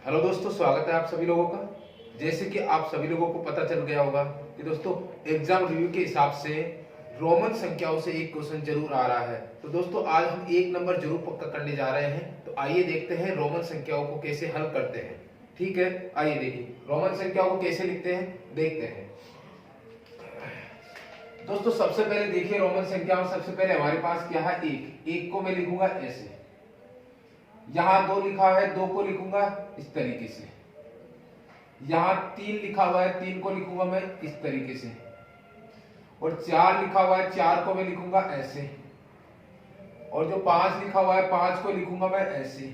Hello दोस्तों, स्वागत है आप सभी लोगों का। जैसे कि आप सभी लोगों को पता चल गया होगा कि दोस्तों एग्जाम रिव्यू के हिसाब से रोमन संख्याओं से एक क्वेश्चन जरूर आ रहा है। तो दोस्तों आज हम एक नंबर जरूर पक्का करने जा रहे हैं। तो आइए देखते हैं रोमन संख्याओं को कैसे हल करते हैं। ठीक है, आइए देखिए रोमन संख्याओं को कैसे लिखते हैं, देखते हैं। दोस्तों सबसे पहले देखिए रोमन संख्याओं, सबसे पहले हमारे पास क्या है, एक को मैं लिखूंगा ऐसे, यहां 2 लिखा है 2 को लिखूंगा इस तरीके से, यहां 3 लिखा हुआ है 3 को लिखूंगा मैं इस तरीके से, और 4 लिखा हुआ है 4 को मैं लिखूंगा ऐसे, और जो 5 लिखा हुआ है 5 को लिखूंगा मैं ऐसे,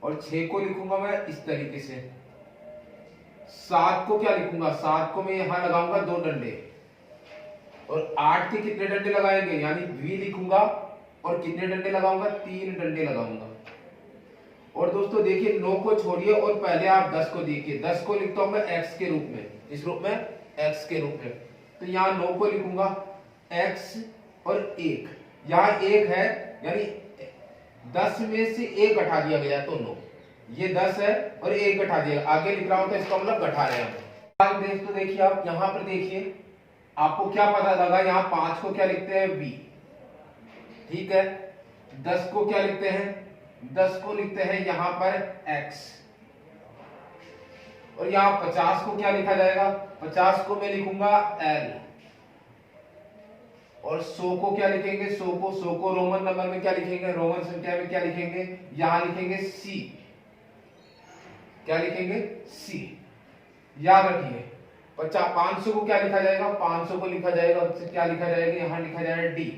और 6 को लिखूंगा मैं इस तरीके से। 7 को क्या लिखूंगा, 7 को मैं यहां लगाऊंगा 2 डंडे, और 8 के कितने डंडे लगाएंगे, यानी V लिखूंगा और कितने डंडे लगाऊंगा, 3 डंडे लगाऊंगा। और दोस्तों देखिए 9 को छोड़िए और पहले आप 10 को देखिए, 10 को लिखता हूं मैं x के रूप में, इस रूप में x के रूप में। तो यहाँ 9 को लिखूंगा x और 1, यहाँ 1 है यानी 10 में से 1 घटा दिया गया तो 9, ये 10 है और 1 घटा दिया, आगे लिख रहा हूं तो इसका मतलब घटा रहे हैं। तो देखिए आप यहाँ पर देखिए, आपको क्या पता लगा, यहाँ 5 को क्या लिखते हैं v, ठीक है। 10 को क्या लिखते हैं, 10 को लिखते हैं यहां पर x, और यहां 50 को क्या लिखा जाएगा, 50 को मैं लिखूंगा l, और 100 को क्या लिखेंगे, 100 को रोमन नंबर में क्या लिखेंगे, रोमन संख्या में क्या लिखेंगे, यहां लिखेंगे c, क्या लिखेंगे c, याद रखिए। 500 को क्या लिखा जाएगा, 500 को लिखा जाएगा, उससे क्या लिखा जाएगा, यहां लिखा जाएगा d,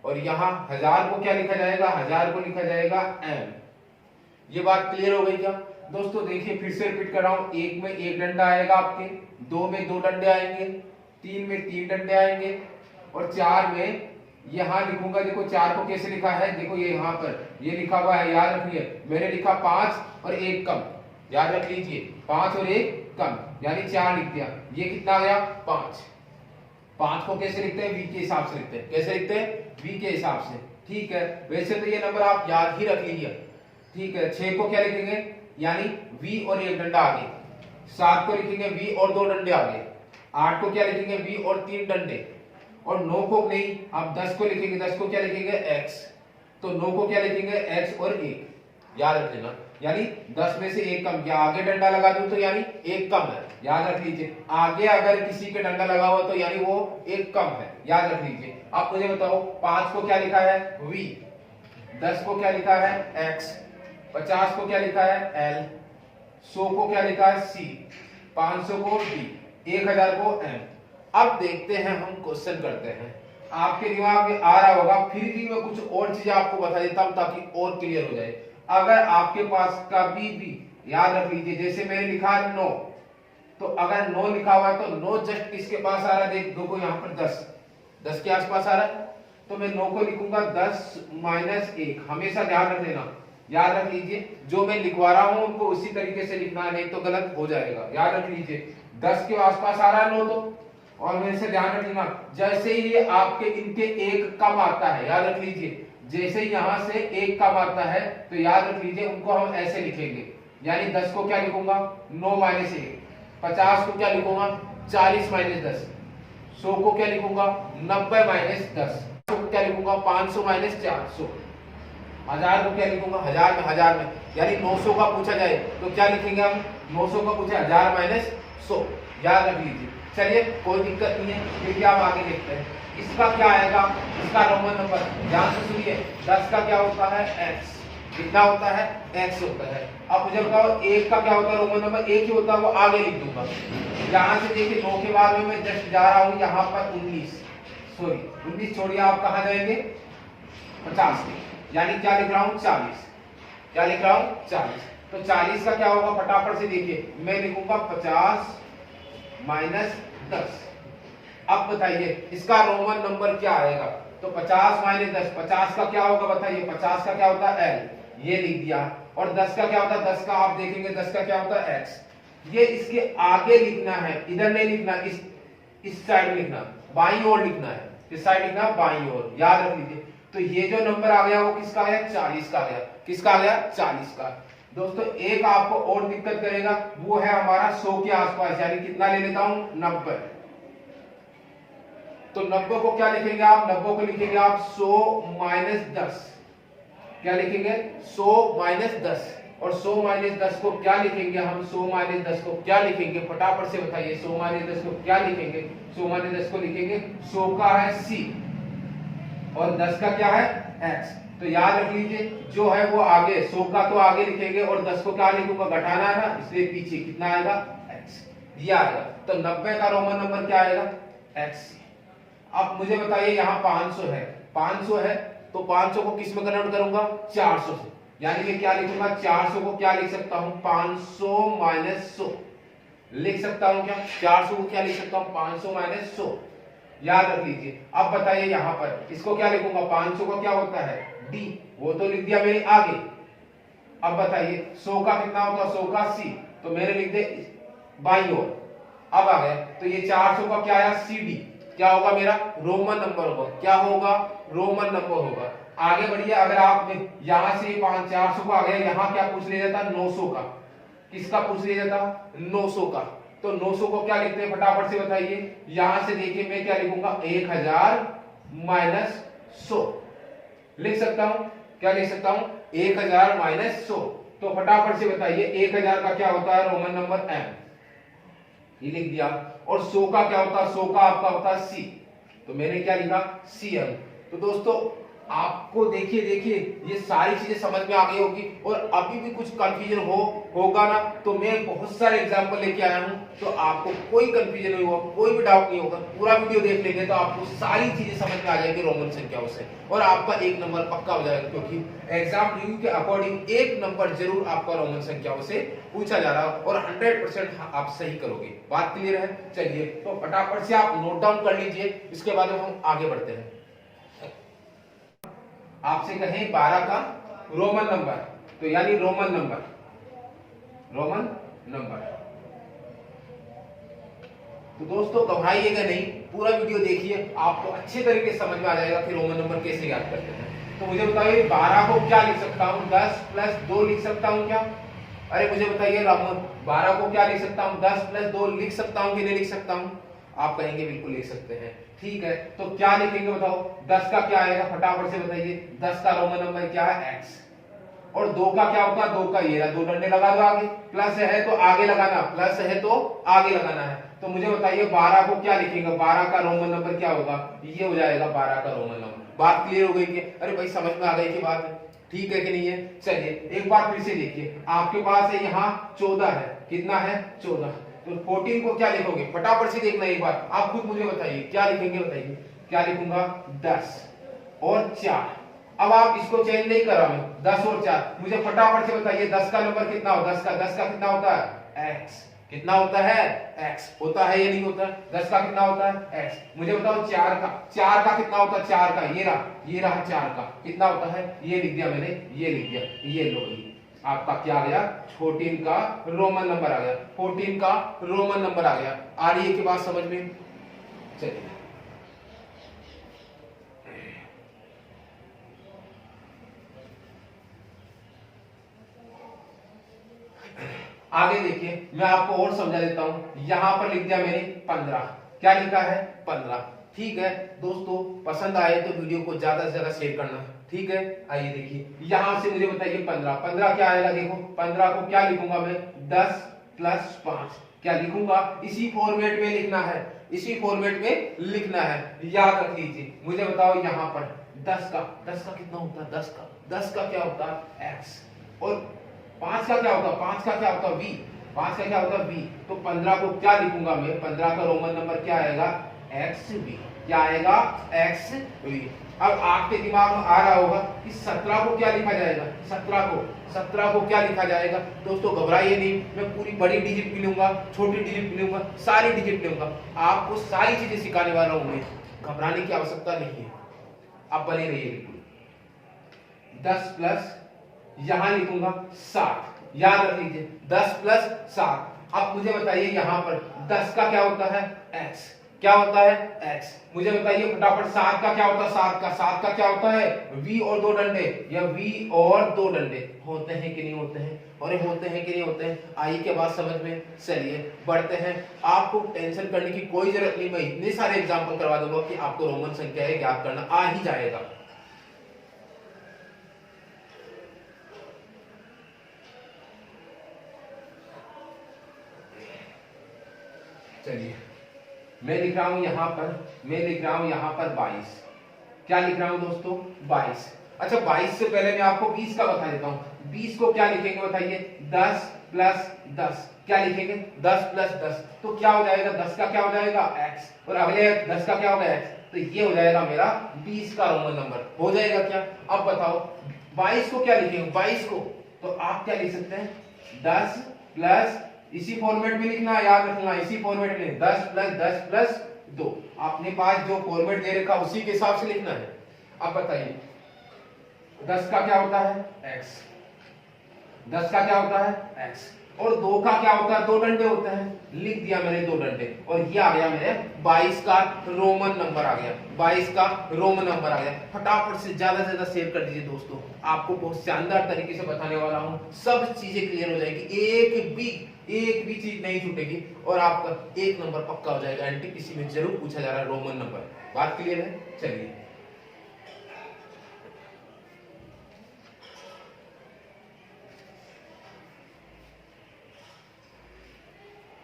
और यहां 1000 को क्या लिखा जाएगा, 1000 को लिखा जाएगा m। ये बात क्लियर हो गई क्या दोस्तों। देखिए फिर से रिपीट कर रहा हूं, 1 में 1 डंडा आएगा आपके, 2 में 2 डंडे आएंगे, 3 में 3 डंडे आएंगे, और 4 में यहां लिखूंगा, देखो 4 को कैसे लिखा है, देखो ये यहां पर ये लिखा हुआ है, याद रखिए मैंने लिखा 5 और 1 कम, याद रख लीजिए 5 और 1 कम यानी 4 लिख दिया, ये कितना आ गया 5। 5 को कैसे लिखते हैं, v के हिसाब से लिखते हैं, कैसे लिखते हैं, v के हिसाब से, ठीक है। वैसे तो ये नंबर आप याद ही रख लीजिए, ठीक है। 6 को क्या लिखेंगे, यानी v और 1 डंडा आगे, 7 को लिखेंगे v और 2 डंडे आगे, 8 को क्या लिखेंगे v और 3 डंडे, और 9 को नहीं, आप 10 को लिखेंगे, 10 को क्या लिखेंगे x, तो 9 को क्या लिखेंगे x और 1, याद रख लेना, यानी 10 में से 1 कम, या आगे डंडा लगा दूं तो यानी 1 कम है, याद रख लीजिए। आगे अगर किसी के डंडा लगा हुआ तो यानी वो 1 कम है, याद रख लीजिए। आप मुझे बताओ 5 को क्या लिखा है v, 10 को क्या लिखा है x, 50 को क्या लिखा है l, 100 को क्या लिखा है c, 500 को d, 1000 को m। अब देखते हैं, हम क्वेश्चन करते हैं। आपके दिमाग में आ रहा होगा, फिर भी मैं कुछ और चीजें आपको बता देता हूं ताकि और क्लियर हो जाए। अगर आपके पास कभी भी, याद रख लीजिए, जैसे मैंने लिखा 9, तो अगर 9 लिखा हुआ है तो 9 जस्ट किसके पास आ रहा है, देख देखो यहाँ पर 10 के आसपास आ रहा है, तो मैं 9 को लिखूंगा 10 माइनस 1, हमेशा ध्यान रख लेना, याद रख लीजिए जो मैं लिखवा रहा हूं उनको उसी तरीके से लिखना है, नहीं तो गलत हो जाएगा, याद रख लीजिए। 10 के आसपास आ रहा है 9 तो, और मेरे से ध्यान रख लेना, जैसे ही ये आपके इनके 1 कम आता है, याद रख लीजिए, जैसे ही यहां से 1 कम आता है तो याद रख लीजिए उनको हम ऐसे लिखेंगे, यानी 10 को क्या लिखूंगा 9 माइनस 1, 50 को क्या लिखूंगा 40 माइनस 10, 100 को क्या लिखूंगा 90 माइनस 10, 100 को क्या लिखूंगा 500 माइनस 400, 1000 को क्या लिखूंगा 1000 में, यानी 900 का पूछा जाए तो क्या लिखेंगे हम, 900 का पूछा 1000 माइनस 100, याद रख लीजिए। चलिए कोई दिक्कत नहीं है, फिर क्या हम आगे देखते हैं। इसका क्या आएगा, इसका रोमन नंबर, ध्यान से सुनिए, 10 का क्या होता है x, कितना होता है x होता है। अब मुझे बताओ 1 का क्या होता है रोमन नंबर, 1 ही होता है, वो आगे लिख दूंगा। यहां से देखिए 9 के बाद में मैं जस्ट जा रहा हूं यहां पर 19 छोड़िए, आप कहां जाएंगे 50 में, यानी क्या लिख रहा हूं 40, क्या लिख रहा हूं 40। तो 40 का क्या होगा, फटाफट से देखिए, मैं लिखूंगा 50 माइनस 10। अब बताइए इसका रोमन नंबर क्या आएगा, तो 50 माइनस 10, 50 का क्या होगा बताइए, 50 का क्या होता है l, ये लिख दिया, और 10 का क्या होता है, 10 का आप देखेंगे 10 का क्या होता है x, ये इसके आगे लिखना है, इधर नहीं लिखना, इस साइड लिखना, बाईं ओर लिखना है, किस साइड लिखना, बाईं ओर, याद रख लीजिए। तो ये जो नंबर आ गया वो किसका आ गया, 40 का आ गया, किसका आ गया 40 का। दोस्तों एक आपको और दिक्कत करेगा, वो है हमारा 100 के आसपास, यानी कितना ले लेता हूं 90। तो 90 को क्या लिखेंगे आप, 90 को लिखेंगे आप 100 माइनस 10। क्या लिखेंगे 100 माइनस 10। और 100 माइनस 10 को क्या लिखेंगे हम, 100 माइनस 10 को क्या लिखेंगे, फटाफट से बताइए। 100 माइनस 10 को क्या लिखेंगे, 100 माइनस 10 को लिखेंगे 100 का है c और 10 का क्या है x। तो याद रख लीजिए जो है वो आगे 100 का तो आगे लिखेंगे और 10 को क्या लिखूंगा, घटाना है ना, इसलिए पीछे कितना आएगा x, ये आएगा। तो 90 का रोमन नंबर क्या आएगा x। अब मुझे बताइए यहाँ 500 है, 500 है तो 500 को किस में कन्वर्ट करूंगा, 400 से, यानी मैं क्या लिखूंगा 400 को क्या लिख सकता हूं 500 माइनस 100 लिख सकता हूं क्या, 400 को क्या लिख सकता हूं 500 माइनस 100, याद रख लीजिए। अब बताइए यहां पर इसको क्या लिखूंगा, 500 का क्या होता है d, वो तो लिख दिया मैंने आगे। अब बताइए 100 का कितना होता है, 100 का c, तो मैंने लिख दे बाईं ओर। अब आ गया तो ये 400 का क्या आया cd, क्या होगा मेरा रोमन नंबर होगा, क्या होगा रोमन नंबर होगा। आगे बढ़िए, अगर आप यहां से 400 का आ गया, यहां क्या पूछ लिया जाता 900 का, किसका पूछ लिया जाता 900 का। तो 900 को क्या लिखते हैं फटाफट से बताइए, यहां से देखिए मैं क्या लिखूंगा 1000 माइनस 100 लिख सकता हूं, क्या लिख सकता हूं 1000 माइनस 100। तो फटाफट से बताइए 1000 का क्या होता है रोमन नंबर m, ये लिख दिया। और 100 का क्या होता है, 100 का आपका होता है c, तो मैंने क्या लिखा cm। तो दोस्तों आपको देखिए ये सारी चीजें समझ में आ गई होगी, और अभी भी कुछ कंफ्यूजन होगा ना, तो मैं बहुत सारे एग्जांपल लेके आया हूं, तो आपको कोई कंफ्यूजन नहीं होगा, कोई भी डाउट नहीं होगा। पूरा वीडियो देख लेंगे तो आपको सारी चीजें समझ में आ जाएगी रोमन संख्याओं से, और आपका एक नंबर पक्का हो जाएगा, क्योंकि एग्जाम रिव्यू के अकॉर्डिंग एक नंबर जरूर आपका रोमन संख्याओं से पूछा जा रहा है, और 100% आप सही करोगे। बात क्लियर है? चलिए तो फटाफट से आप नोट डाउन कर लीजिए, इसके बाद हम आगे बढ़ते हैं। आपसे कहें 12 का रोमन नंबर, तो यानी रोमन नंबर तो दोस्तों घबराइएगा नहीं, पूरा वीडियो देखिए, आपको अच्छे तरीके से समझ में आ जाएगा कि रोमन नंबर कैसे याद करते हैं। तो मुझे बताइए 12 को क्या लिख सकता हूं, 10 प्लस 2 लिख सकता हूं क्या? अरे मुझे बताइए 12 को क्या लिख सकता हूं, 10 प्लस 2 लिख सकता हूं कि नहीं लिख सकता हूं? आप कहेंगे बिल्कुल लिख सकते हैं, ठीक है। तो क्या लिखेंगे बताओ, 10 का क्या आएगा फटाफट से बताइए, 10 का रोमन नंबर क्या है x, और 2 का क्या होगा, 2 का ये रहा, 2 डंडे लगा दो आगे, प्लस है तो आगे लगाना, प्लस है तो आगे लगाना है। तो मुझे बताइए 12 को क्या लिखेंगे, 12 का रोमन नंबर क्या होगा, ये हो जाएगा 12 का रोमन नंबर। बात क्लियर हो गई कि अरे भाई समझ में आ गई कि बात ठीक है कि नहीं है? चलिए एक बार फिर से देखिए, आपके पास है यहाँ 14 है, कितना है 14, तो 14 को क्या लिखोगे फटाफट से देखना एक बार, आप खुद मुझे बताइए क्या लिखेंगे, बताइए क्या लिखूंगा 10 और 4। अब आप इसको चेंज नहीं कर रहा मैं, 10 और 4, मुझे फटाफट से बताइए 10 का नंबर कितना हो, 10 का कितना होता है x, कितना होता है x, होता है या नहीं होता? 10 का कितना होता है x। मुझे बताओ 4 का कितना होता है, 4 का ये रहा 4 का कितना होता है, ये लिख दिया मैंने, ये लिख दिया, ये लो आपका क्या आ गया 14 का रोमन नंबर आ गया, 14 का रोमन नंबर आ गया। आ रही है कि बात समझ में? चलिए आगे देखिए, मैं आपको और समझा देता हूं। यहां पर लिख दिया मैंने 15, क्या लिखा है 15, ठीक है। दोस्तों पसंद आए तो वीडियो को ज्यादा से ज्यादा शेयर करना, ठीक है। आइए देखिए यहां से मुझे बताइए 15 क्या आएगा, देखो 15 को क्या लिखूंगा मैं, 10 प्लस 5, क्या लिखूंगा, इसी फॉर्मेट में लिखना है, इसी फॉर्मेट में लिखना है, याद रख लीजिए। मुझे बताओ यहां पर 10 का कितना होता है, 10 का क्या होता है x, और 5 का क्या होता है, 5 का क्या होता है v, 5 का क्या होता है v। तो 15 को क्या लिखूंगा मैं, 15 का रोमन नंबर क्या आएगा xv, क्या आएगा xv। अब आपके दिमाग में आ रहा होगा कि 17 को क्या लिखा जाएगा, 17 को क्या लिखा जाएगा। दोस्तों घबराइए नहीं, मैं पूरी बड़ी डिजिट भी लूंगा, छोटी डिजिट भी लूंगा, सारी डिजिट लूंगा, आपको सारी चीजें सिखाने वाला हूं मैं, घबराने की आवश्यकता नहीं है, आप बने रहिए बिल्कुल। 10 प्लस यहां लिखूंगा 7, याद रख लीजिए 10 प्लस 7। अब मुझे बताइए यहां पर 10 का क्या होता है x, क्या होता है x। मुझे बताइए फटाफट 7 का क्या होता है, 7 का क्या होता है v और 2 डंडे, या v और 2 डंडे होते हैं कि नहीं होते हैं, और ये होते हैं कि नहीं होते हैं। आई के बाद समझ में। चलिए बढ़ते हैं, आपको टेंशन करने की कोई जरूरत नहीं, मैं इतने सारे एग्जांपल करवा दूंगा कि आपको रोमन संख्या है ज्ञात करना आ ही जाएगा। चलिए मैं लिख रहा हूं यहां पर, मैं लिख रहा हूं यहां पर 22। क्या लिख रहा हूं दोस्तों 22। अच्छा 22 से पहले मैं आपको 20 का बता देता हूं। 20 को क्या लिखेंगे बताइए, 10 प्लस 10। क्या लिखेंगे 10 प्लस 10, तो क्या हो जाएगा 10 का क्या हो जाएगा x, और अगले 10 का क्या होगा x, तो ये हो जाएगा मेरा 20 का रोमन नंबर। हो जाएगा क्या। अब बताओ 22 को क्या लिखेंगे, 22 को तो आप क्या लिख सकते हैं 10 प्लस, इसी फॉर्मेट में लिखना, याद रखना इसी फॉर्मेट में, 10 प्लस 2। आपने पास जो फॉर्मेट दे रखा उसी के हिसाब से लिखना है। अब बताइए 10 का क्या होता है x, 10 का क्या होता है x, और 2 का क्या होता है, 2 डंडे होते हैं, लिख दिया मैंने 2 डंडे, और ये आ गया मेरे 22 का रोमन नंबर आ गया, 22 का रोमन नंबर आ गया। फटाफट से ज्यादा शेयर कर दीजिए दोस्तों, आपको बहुत शानदार तरीके से बताने वाला हूं, सब चीजें क्लियर हो जाएगी, एक भी चीज नहीं छूटेगी, और आपका 1 नंबर पक्का हो जाएगा। एनटीपीसी में जरूर पूछा जा रहा है रोमन नंबर। बात क्लियर है। चलिए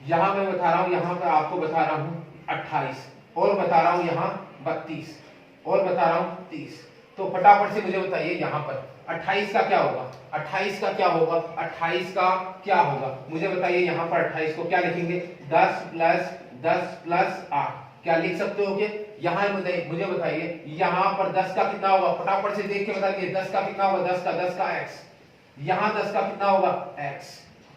यहां मैं बता रहा हूं, यहां पर आपको बता रहा हूं 28, और बता रहा हूं यहां 32, और बता रहा हूं 30। तो फटाफट से मुझे बताइए यहां पर 28 का क्या होगा, 28 का क्या होगा, 28 का क्या होगा, मुझे बताइए यहां पर 28 को क्या लिखेंगे, 10 प्लस 8। क्या लिख सकते हो कि यहां मुझे बताइए यहां पर 10 का कितना होगा, फटाफट से देख के बताइए 10 का कितना होगा, 10 का x, यहां 10 का कितना होगा x,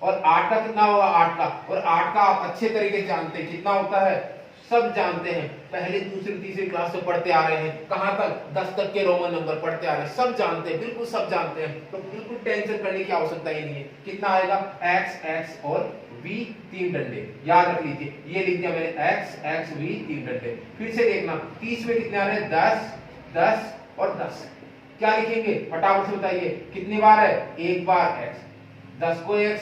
और 8 का कितना होगा, 8 का, और 8 का आप अच्छे तरीके से जानते हैं कितना होता है, सब जानते हैं, पहले दूसरी तीसरी क्लास से पढ़ते आ रहे हैं, कहां तक 10 तक के रोमन नंबर पढ़ते आ रहे हैं, सब जानते हैं, बिल्कुल सब जानते हैं, तो बिल्कुल टेंशन करने की आवश्यकता ही नहीं है। कितना आएगा x और v 3 डंडे, याद रख लीजिए, ये लिख दिया मैंने x v 3 डंडे। फिर से देखना 30 में कितने आ रहे हैं, 10 और 10। क्या लिखेंगे फटाफट से बताइए, कितनी बार है, एक बार x, 10 को x,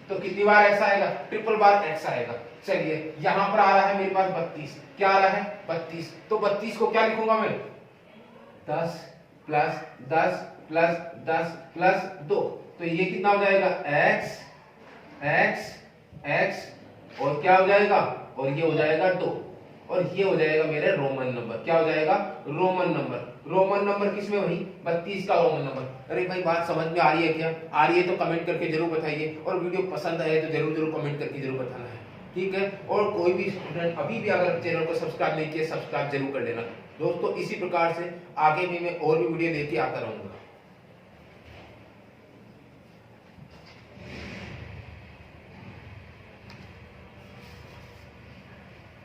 तो कितनी बार x आएगा, ट्रिपल बार x आएगा। चलिए यहां पर आ रहा है मेरे पास 32, क्या आ रहा है 32, तो 32 को क्या लिखूंगा मैं, 10 प्लस 2, तो ये कितना हो जाएगा x, और क्या हो जाएगा, और ये हो जाएगा 2, और ये हो जाएगा मेरे रोमन नंबर। क्या हो जाएगा रोमन नंबर। रोमन नंबर किसमें, वही 32 का रोमन नंबर। अरे भाई बात समझ में आ रही है क्या, आ रही है तो कमेंट करके जरूर बताइए, और वीडियो पसंद आए तो जरूर कमेंट करके जरूर बताना है, ठीक है। और कोई भी स्टूडेंट अभी भी अगर चैनल को सब्सक्राइब नहीं किया, सब्सक्राइब जरूर कर लेना दोस्तों। इसी प्रकार से आगे भी मैं और भी वीडियो लेके आता रहूंगा।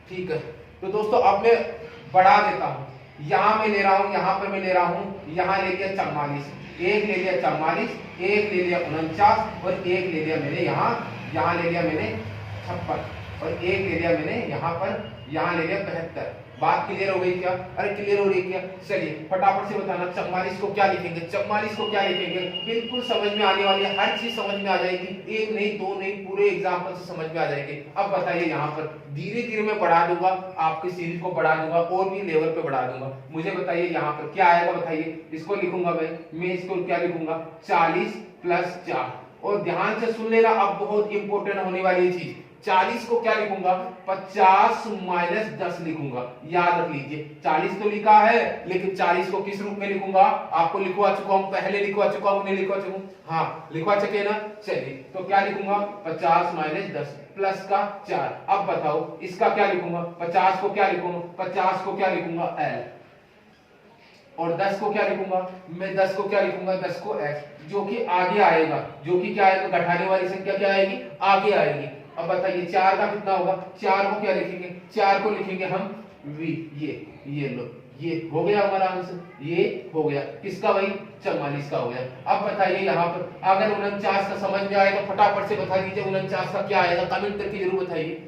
ठीक है, तो दोस्तों अब मैं बढ़ा देता हूं, यहां मैं ले रहा हूं, यहां पर मैं ले रहा हूं, यहां ले लिया 44, एक ले लिया 44, एक ले लिया 49, और एक ले लिया मैंने यहां ले लिया मैंने 56, और एक ले लिया मैंने यहां ले लिया 72। बात क्लियर हो गई क्या, अरे क्लियर हो रही है क्या। चलिए फटाफट से बताना 44 को क्या लिखेंगे, 44 को क्या लिखेंगे, बिल्कुल समझ में आने वाली है, हर चीज समझ में आ जाएगी, एक नहीं दो नहीं, पूरे एग्जाम्पल से समझ में आ जाएगी। अब बताइए यहाँ पर धीरे धीरे मैं बढ़ा दूंगा, आपकी सीरीज को बढ़ा दूंगा, और भी लेवल पे बढ़ा दूंगा। मुझे बताइए यहाँ पर क्या आएगा, बताइए, इसको लिखूंगा मैं इसको क्या लिखूंगा, 40 प्लस 4, और ध्यान से सुन लेना, अब बहुत इंपॉर्टेंट होने वाली चीज, 40 को क्या लिखूंगा, 50 माइनस 10 लिखूंगा। याद रख लीजिए 40 तो लिखा है, लेकिन 40 को किस रूप में लिखूंगा, आपको लिखवा चुका हूं, पहले लिखवा चुका हूं, नहीं लिखवा चुका हूं, हाँ लिखवा चुके ना। चलिए तो क्या लिखूंगा, 50 माइनस 10 प्लस का 4। अब बताओ इसका क्या लिखूंगा, 50 को क्या लिखूंगा, 50 को क्या लिखूंगा L, और 10 को क्या लिखूंगा मैं, 10 को क्या लिखूंगा, 10 को x, जो कि आगे आएगा, जो कि क्या आएगा, घटाने वाली संख्या क्या आएगी, आगे आएगी। अब बताइए 4 का कितना होगा, 4 को क्या लिखेंगे, 4 को लिखेंगे हम v, ये लो, ये हो गया हमारा आंसर, ये हो गया किसका, भाई 44 का हो गया। अब बताइए यहाँ पर अगर 49 का समझ में आए तो फटाफट से बता दीजिए 49 का क्या आएगा, कमेंट करके जरूर बताइए।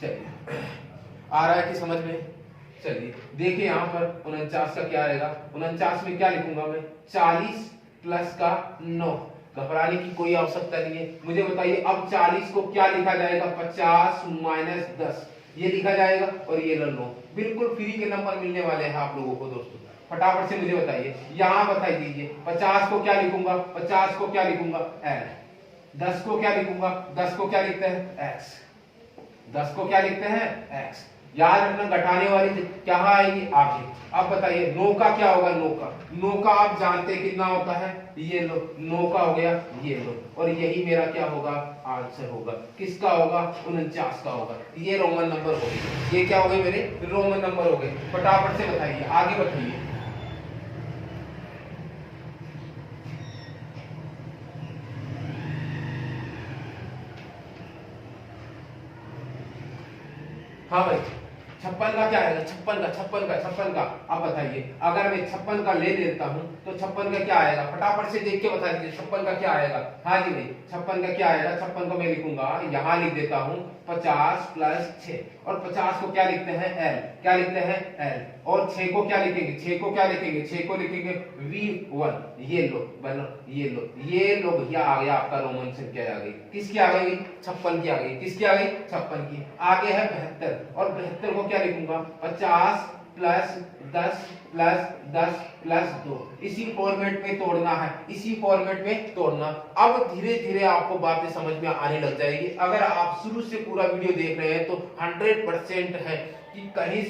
चलिए आ रहा है कि समझ में? चलिए देखिए यहाँ पर 49 का क्या आएगा। 49 में क्या लिखूंगा मैं? 40 प्लस का 9। घबराने की कोई आवश्यकता नहीं है। मुझे बताइए अब 40 को क्या लिखा जाएगा? 50 माइनस 10 ये लिखा जाएगा, और ये लो 9। बिल्कुल फ्री के नंबर मिलने वाले हैं आप लोगों को दोस्तों। फटाफट से मुझे बताइए, यहाँ बताई दीजिए 50 को क्या लिखूंगा? 50 को क्या लिखूंगा? l। 10 को क्या लिखूंगा? 10 को क्या लिखते हैं? x। 10 को क्या लिखते हैं? x। याद रखना घटाने वाली क्या आएगी? आगे। अब बताइए 9 का क्या होगा? 9 का आप जानते हैं कितना होता है? ये लो 9 का हो गया, ये लो, और यही मेरा क्या होगा? आंसर होगा। किसका होगा? 49 का होगा। ये रोमन नंबर हो गए। ये क्या हो गए मेरे? रोमन नंबर हो गए। फटाफट से बताइए, आगे बताइए। हाँ भाई 56 का क्या आएगा? 56 का अब बताइए, अगर मैं 56 का ले लेता हूं तो 56 का क्या आएगा? फटाफट से देख के बता दीजिए 56 का क्या आएगा। हाँ जी भाई 56 का क्या आएगा? 56 को मैं लिखूंगा, यहां लिख देता हूं 50 प्लस 6, और 50 को क्या लिखते हैं? l। क्या लिखते हैं? l। और 6 को क्या लिखेंगे? 6 को क्या लिखेंगे? 6 को लिखेंगे v1। ये लो बनो, ये लो भैया, आ गया आपका रोमन संख्या आ गई। किसकी आ गई? 56 की आ गई। किसकी आ गई? 56 की। आगे है 72, और 72 को क्या लिखूंगा? 50 प्लस 10 प्लस 10 प्लस 2। इसी फॉर्मेट में तोड़ना है, इसी फॉर्मेट में तोड़ना। अब धीरे धीरे आपको बातें समझ में आने लग जाएगी। अगर आप शुरू से पूरा वीडियो देख रहे हैं तो 100% है कि कहीं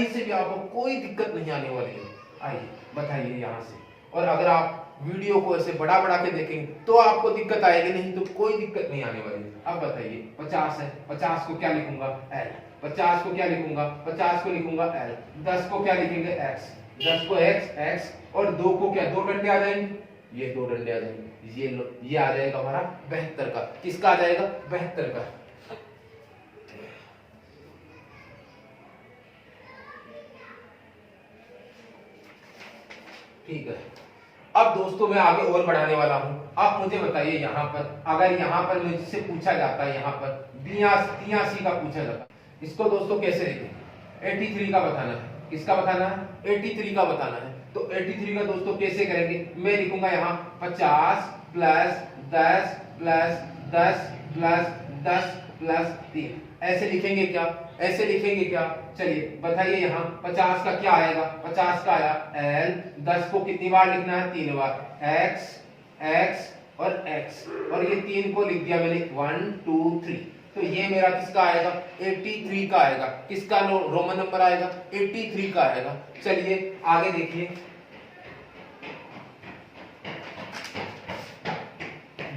से भी आपको कोई दिक्कत नहीं आने वाली है। आइए बताइए यहाँ से। और अगर आप वीडियो को ऐसे बढ़ा के देखेंगे तो आपको दिक्कत आएगी, नहीं तो कोई दिक्कत नहीं आने वाली। अब बताइए 50 है, 50 को क्या लिखूंगा? l। 50 को क्या लिखूंगा? 50 को लिखूंगा l। 10 को क्या लिखेंगे? x। 10 को x, और 2 को क्या? 2 डंडे आ जाएंगे, ये 2 डंडे आ जाएंगे। ये लो, ये आ जाएगा हमारा 72 का। किसका आ जाएगा? 72 का। ठीक है। अब दोस्तों मैं आगे और बढ़ाने वाला हूं। अब मुझे बताइए यहाँ पर, अगर यहाँ पर मुझसे पूछा जाता है, यहाँ पर 83 का पूछा जाता है, इसको दोस्तों कैसे लिखेंगे? 83 का बताना है। किसका बताना है? 83 का बताना है। तो 83 का दोस्तों कैसे करेंगे? मैं लिखूंगा यहाँ 50 प्लस 10 प्लस 10 प्लस 10 प्लस 3। ऐसे लिखेंगे क्या? ऐसे लिखेंगे क्या? चलिए बताइए यहाँ 50 का क्या आएगा? 50 का आया l। 10 को कितनी बार लिखना है? 3 बार। x x और x, और ये 3 को लिख दिया मैंने 1 2 3। तो ये मेरा किसका आएगा? 83 का आएगा। किसका रोमन नंबर आएगा? 83 का आएगा। चलिए आगे देखिए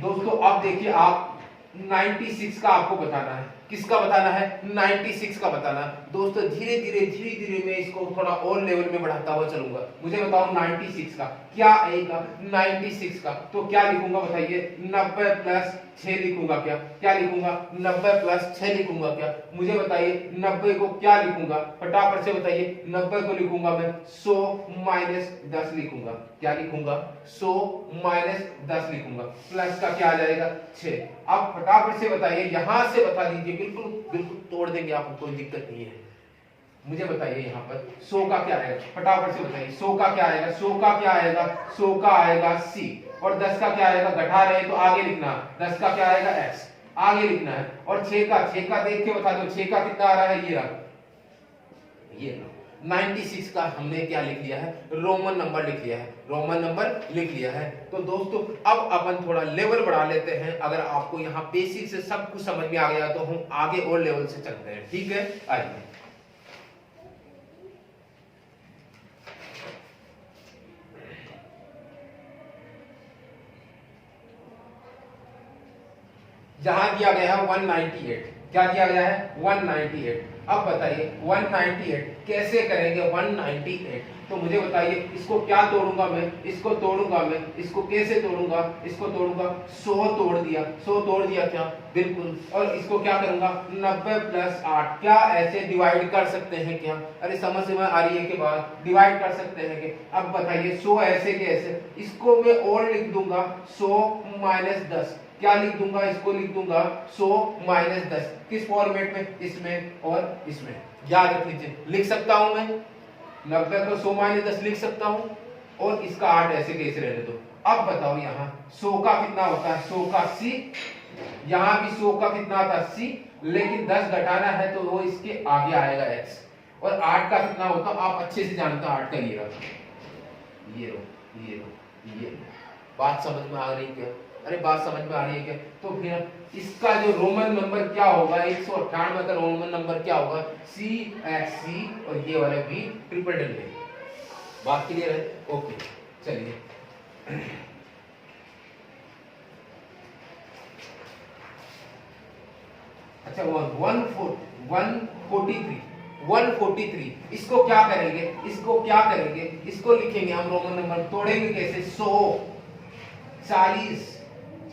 दोस्तों। अब देखिए आप 96 का आपको बताना है। किसका बताना है? 96 का बताना है। दोस्तों धीरे धीरे मैं इसको थोड़ा और लेवल में बढ़ाता हुआ चलूंगा। मुझे बताओ 96 का क्या आएगा? 96 का तो क्या लिखूंगा बताइए? 90 प्लस 6 लिखूंगा क्या? क्या लिखूंगा? 90 प्लस 6 लिखूंगा क्या? मुझे बताइए 90 को क्या लिखूंगा? फटाफट से बताइए। 90 को लिखूंगा मैं 100 माइनस 10 लिखूंगा। क्या लिखूंगा? 100 माइनस 10 लिखूंगा। प्लस का क्या आ जाएगा? 6। अब फटाफट से बताइए, यहां से बता दीजिए, बिल्कुल तोड़ देंगे, आपको कोई दिक्कत नहीं है। मुझे बताइए यहाँ पर 100 का क्या आएगा? फटाफट से बताइए 100 का क्या आएगा? 100 का क्या आएगा? 100 का आएगा c। और 10 का क्या आएगा? घटा रहे हैं तो आगे लिखना। 10 का क्या आएगा? x। आगे लिखना है। और 6 का देख के बता दो 6 का कितना आ रहा है? ये रहा, ये 96 का हमने क्या लिख लिया है? रोमन नंबर लिख लिया है। रोमन नंबर लिख लिया है। तो दोस्तों अब अपन थोड़ा लेवल बढ़ा लेते हैं। अगर आपको यहाँ बेसिक से सब कुछ समझ में आ गया तो हम आगे और लेवल से चलते हैं। ठीक है, आइए। जहां दिया गया है 198, क्या दिया गया है? 198। अब बताइए 198 कैसे करेंगे? 198 तो मुझे बताइए, इसको क्या तोड़ूंगा मैं? इसको तोड़ूंगा मैं, इसको कैसे तोड़ूंगा? इसको तोड़ूंगा 100 तोड़ दिया। 100 तोड़ दिया क्या? बिल्कुल। और इसको क्या करूंगा? 90 प्लस 8। क्या ऐसे डिवाइड कर सकते हैं क्या? अरे समझ में आ रही है के बाद डिवाइड कर सकते हैं क्या? अब बताइए 100 ऐसे कैसे? इसको मैं और लिख दूंगा 100 माइनस 10। क्या लिख दूंगा, इसको लिख दूंगा 100 माइनस 10। किस फॉर्मेट में, इसमें और इसमें। याद रख लीजिए, लिख सकता हूं मैं 90 को 100 माइनस 10 लिख सकता हूं, और इसका 8 ऐसे कैसे रहने दो। अब बताओ यहाँ 100 का कितना होता है, 100 का 80, यहाँ भी 100 का कितना होता है 80, लेकिन 10 घटाना है तो वो इसके आगे आएगा x, और 8 का कितना होता है आप अच्छे से जानते हो, 8 का ये रहा, ये रो, ये रो, ये रो। बात समझ में आ रही क्या, अरे बात समझ में आ रही है क्या। तो फिर इसका जो रोमन नंबर क्या होगा, 198 का रोमन नंबर क्या होगा, CXC, और ये वाला भी ट्रिपल डबल। बात क्लियर है, ओके चलिए। अच्छा 143, इसको क्या करेंगे, इसको लिखेंगे हम रोमन नंबर, तोड़ेंगे कैसे, 100 40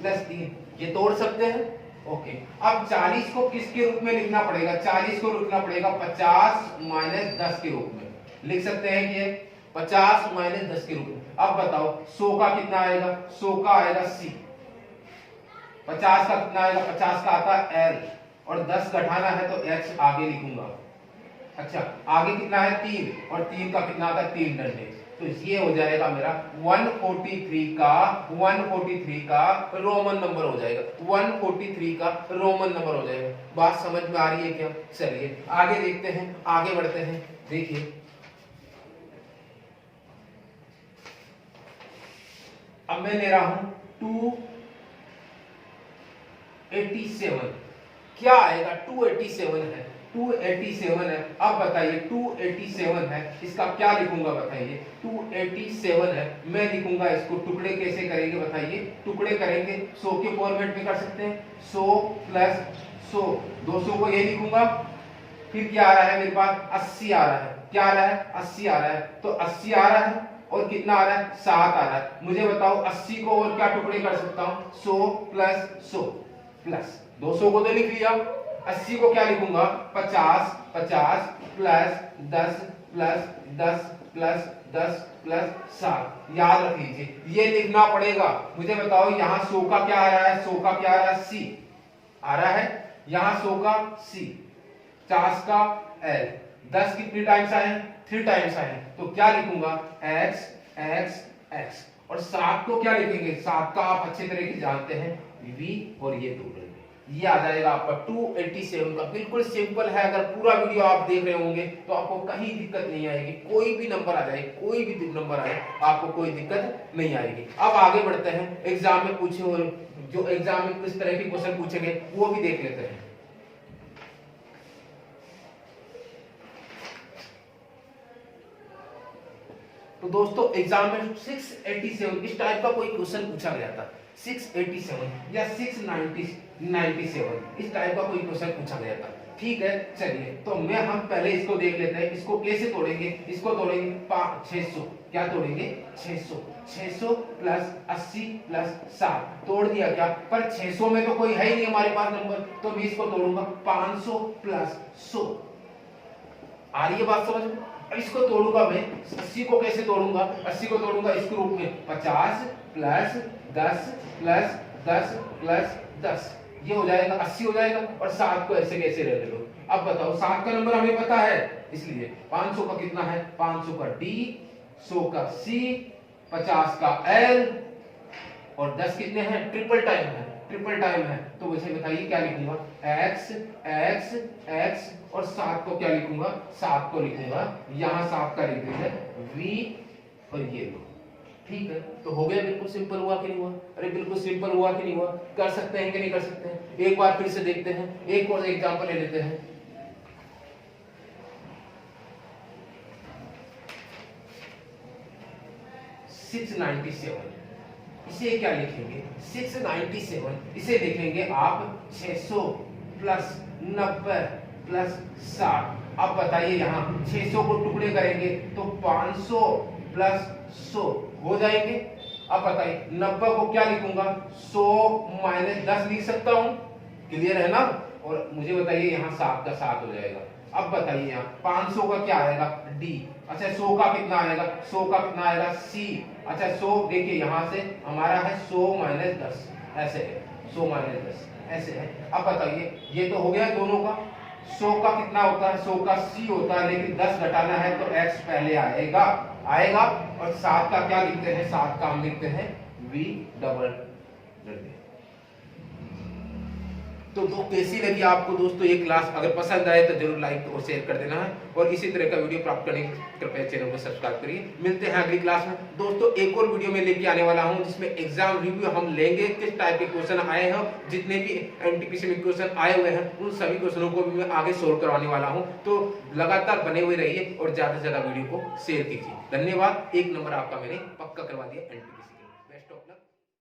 प्लस 3, ये तोड़ सकते हैं, ओके। अब 40 को किसके रूप में लिखना पड़ेगा, 40 को लिखना पड़ेगा 50 माइनस 10 के रूप में लिख सकते हैं कि 50 माइनस 10 के रूप में। अब बताओ 100 का कितना आएगा, 100 का आएगा C, 50 का कितना आएगा, 50 का आता है L, और 10 घटाना है तो H आगे लिखूंगा। अच्छा आगे कितना है 3, और 3 का कितना आता है 3 डंडे, तो ये हो जाएगा मेरा 143 का रोमन नंबर हो जाएगा, 143 का रोमन नंबर हो जाएगा। बात समझ में आ रही है क्या। चलिए आगे देखते हैं, आगे बढ़ते हैं। देखिए अब मैं ले रहा हूं 287, क्या आएगा, 287 है, 287 है। अब बताइए 287 है, इसका क्या लिखूंगा बताइए, 287 है, मैं लिखूंगा इसको टुकड़े कैसे करेंगे बताइए, टुकड़े करेंगे 100 के फॉर्मेट में कर सकते हैं, 100 प्लस 100, 200 को ये लिखूंगा, फिर क्या आ रहा है मेरे पास 80 आ रहा है, क्या आ रहा है 80 आ रहा है, तो 80 आ रहा है, और कितना आ रहा है 7 आ रहा है। मुझे बताओ 80 को और क्या टुकड़े कर सकता हूं, 100 प्लस 100 प्लस 200 को तो लिख लिया, 80 को क्या लिखूंगा 50 प्लस 10 प्लस 10 प्लस 10 प्लस 7। याद रख लीजिए ये लिखना पड़ेगा। मुझे बताओ यहाँ 100 का क्या आ रहा है, 100 का क्या आ रहा है C आ रहा है, यहाँ 100 का C, 50 का L, 10 कितनी टाइम्स आए, 3 टाइम्स आए, तो क्या लिखूंगा x x x, और 7 को क्या लिखेंगे, 7 का आप अच्छे तरीके से जानते हैं v, और ये 2, ये आ जाएगा आपका 287 का। बिल्कुल सिंपल है, अगर पूरा वीडियो आप देख रहे होंगे तो आपको कहीं दिक्कत नहीं आएगी, कोई भी नंबर आ जाए, कोई भी नंबर आए आपको कोई दिक्कत नहीं आएगी। अब आगे बढ़ते हैं, एग्जाम में पूछे हुए जो एग्जाम में किस तरह के क्वेश्चन पूछेंगे वो भी देख लेते हैं। तो दोस्तों एग्जाम में 687 इस टाइप का कोई क्वेश्चन पूछा गया था, 687 या 697 इस टाइप का कोई क्वेश्चन पूछा गया था। ठीक है चलिए, तो हम पहले इसको देख लेते हैं, इसको कैसे तोड़ेंगे, इसको तोड़ेंगे 600, क्या तोड़ेंगे 600 प्लस 80 प्लस 7, तोड़ दिया क्या, पर 600 में तो कोई है ही नहीं हमारे पास नंबर, तो मैं इसको तोड़ूंगा 500 प्लस 100। आ रही है बात समझ में। इसको तोड़ूंगा मैं 80 को कैसे तोड़ूंगा, 80 को तोड़ूंगा इस रूप में 50 प्लस 10 प्लस 10 प्लस 10, ये हो जाएगा 80 हो जाएगा, और 7 को ऐसे कैसे रहने दो। अब बताओ 7 का नंबर हमें पता है, इसलिए 500 का कितना है, 500 का D, 100 का C, 50 का L, और 10 कितने हैं, ट्रिपल टाइम है, तो मुझे बताइए क्या लिखूंगा, x x x, और 7 को क्या लिखूंगा, 7 को लिखूंगा यहाँ 7 का लिख देते v, और ये लो। ठीक है, तो हो गया, बिल्कुल सिंपल हुआ कि नहीं हुआ, अरे बिल्कुल सिंपल हुआ कि नहीं हुआ, कर सकते हैं कि नहीं कर सकते हैं। एक बार फिर से देखते हैं, एक और एग्जांपल ले लेते हैं। इसे क्या लिखेंगे, 697 इसे लिखेंगे आप 600 प्लस 90 प्लस 60। अब बताइए यहाँ 600 को टुकड़े करेंगे तो 500 प्लस 100 हो जाएंगे। अब बताइए 90 को क्या लिखूंगा, 100 माइनस 10 लिख सकता हूं, क्लियर है ना। और मुझे बताइए यहाँ 7 का 7 हो जाएगा, अब बताइए यहाँ 500 का क्या आएगा डी। अच्छा 100 का कितना आएगा, 100 का कितना आएगा सी। अच्छा 100 देखिए यहाँ से हमारा है 100 माइनस 10 ऐसे है, 100 माइनस 10 ऐसे है। अब बताइए ये तो हो गया दोनों का, 100 का कितना होता है, 100 का सी होता है, लेकिन 10 घटाना है तो x पहले आएगा आएगा। और 7 का क्या लिखते हैं, 7 का हम लिखते हैं v डबल। तो कैसी लगी आपको दोस्तों ये क्लास? अगर पसंद आए तो जरूर लाइक और शेयर कर देना है, और इसी तरह का वीडियो प्राप्त करने कृपया चैनल को सब्सक्राइब करिए। मिलते हैं अगली क्लास में दोस्तों। एक और वीडियो में लेके आने वाला हूं जिसमें एग्जाम रिव्यू हम लेंगे, किस टाइप के क्वेश्चन आए हैं, जितने भी एनटीपीसी में क्वेश्चन आए हुए हैं उन सभी क्वेश्चनों को भी मैं आगे सोल्व करवाने वाला हूं। तो लगातार बने हुए रहिए और ज्यादा से ज्यादा वीडियो को शेयर कीजिए। धन्यवाद। 1 नंबर आपका मैंने पक्का करवा दिया एनटीपीसी।